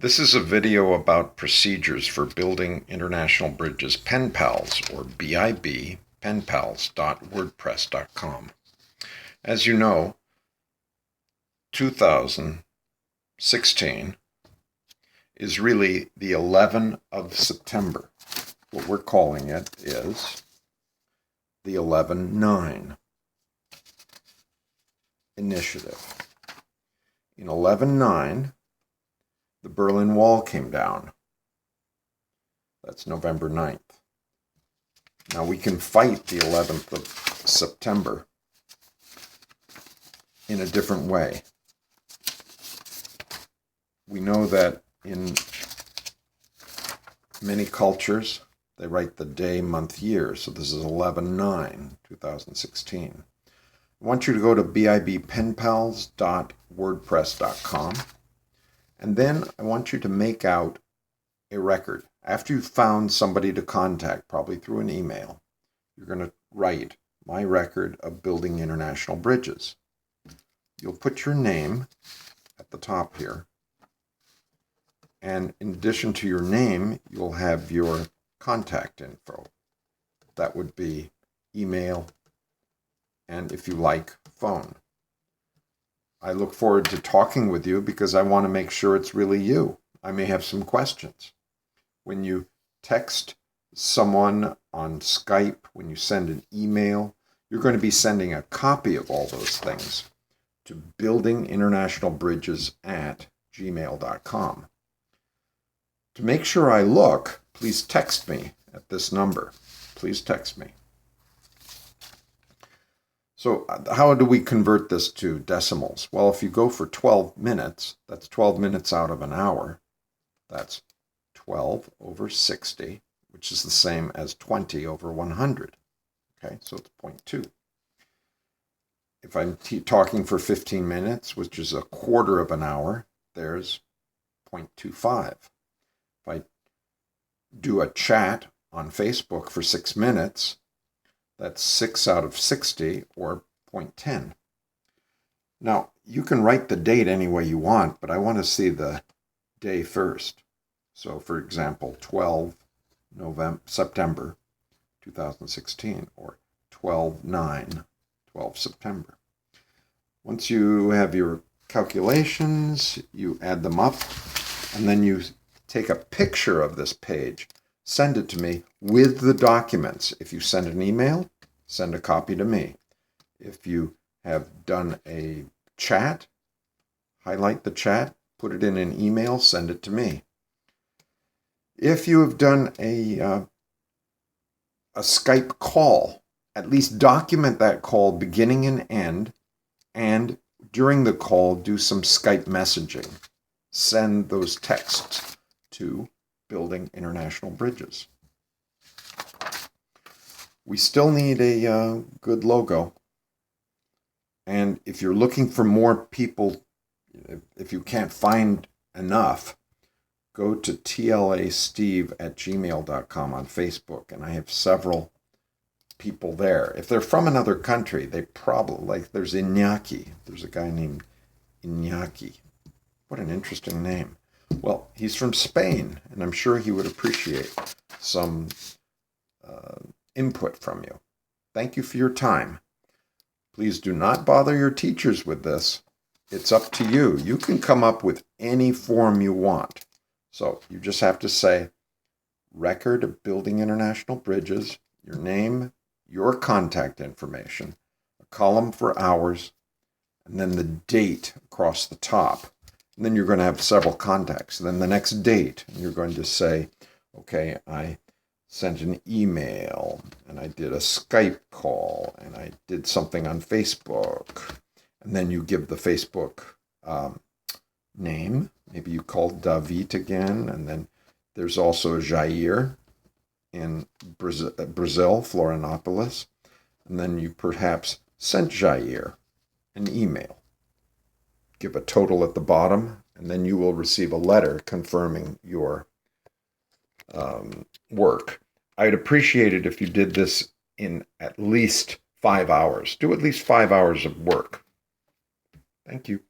This is a video about procedures for building international bridges pen pals, or BIB, penpals.wordpress.com. As you know, 2016 is really the 11th of September. What we're calling it is the 11-9 initiative. In 11-9, the Berlin Wall came down. That's November 9th. Now we can fight the 11th of September in a different way. We know that in many cultures, they write the day, month, year. So this is 11-9, 2016. I want you to go to bibpenpals.wordpress.com. And then I want you to make out a record. After you've found somebody to contact, probably through an email, you're going to write my record of building international bridges. You'll put your name at the top here. And in addition to your name, you'll have your contact info. That would be email and, if you like, phone. I look forward to talking with you because I want to make sure it's really you. I may have some questions. When you text someone on Skype, when you send an email, you're going to be sending a copy of all those things to buildinginternationalbridges@gmail.com. To make sure I look, please text me at this number. Please text me. So how do we convert this to decimals? Well, if you go for 12 minutes, that's 12 minutes out of an hour. That's 12 over 60, which is the same as 20 over 100. Okay, so it's 0.2. If I'm talking for 15 minutes, which is a quarter of an hour, there's 0.25. If I do a chat on Facebook for 6 minutes, that's 6 out of 60, or 0.10. Now, you can write the date any way you want, but I want to see the day first. So, for example, 12 September 2016, or 12-9, 12 September. Once you have your calculations, you add them up, and then you take a picture of this page. Send it to me with the documents. If you send an email, send a copy to me. If you have done a chat, highlight the chat, put it in an email, send it to me. If you have done a Skype call, at least document that call beginning and end, and during the call, do some Skype messaging. Send those texts to Building International Bridges. We still need a good logo. And if you're looking for more people, if you can't find enough, go to tlasteve@gmail.com on Facebook. And I have several people there. If they're from another country, they probably, like there's Iñaki. There's a guy named Iñaki. What an interesting name. Well, he's from Spain, and I'm sure he would appreciate some input from you. Thank you for your time. Please do not bother your teachers with this. It's up to you. You can come up with any form you want. So you just have to say, record of building international bridges, your name, your contact information, a column for hours, and then the date across the top. And then you're going to have several contacts. Then the next date, and you're going to say, okay, I sent an email, and I did a Skype call, and I did something on Facebook. And then you give the Facebook name. Maybe you called David again. And then there's also Jair in Brazil, Florianopolis. And then you perhaps sent Jair an email. Give a total at the bottom, and then you will receive a letter confirming your work. I'd appreciate it if you did this in at least 5 hours. Do at least 5 hours of work. Thank you.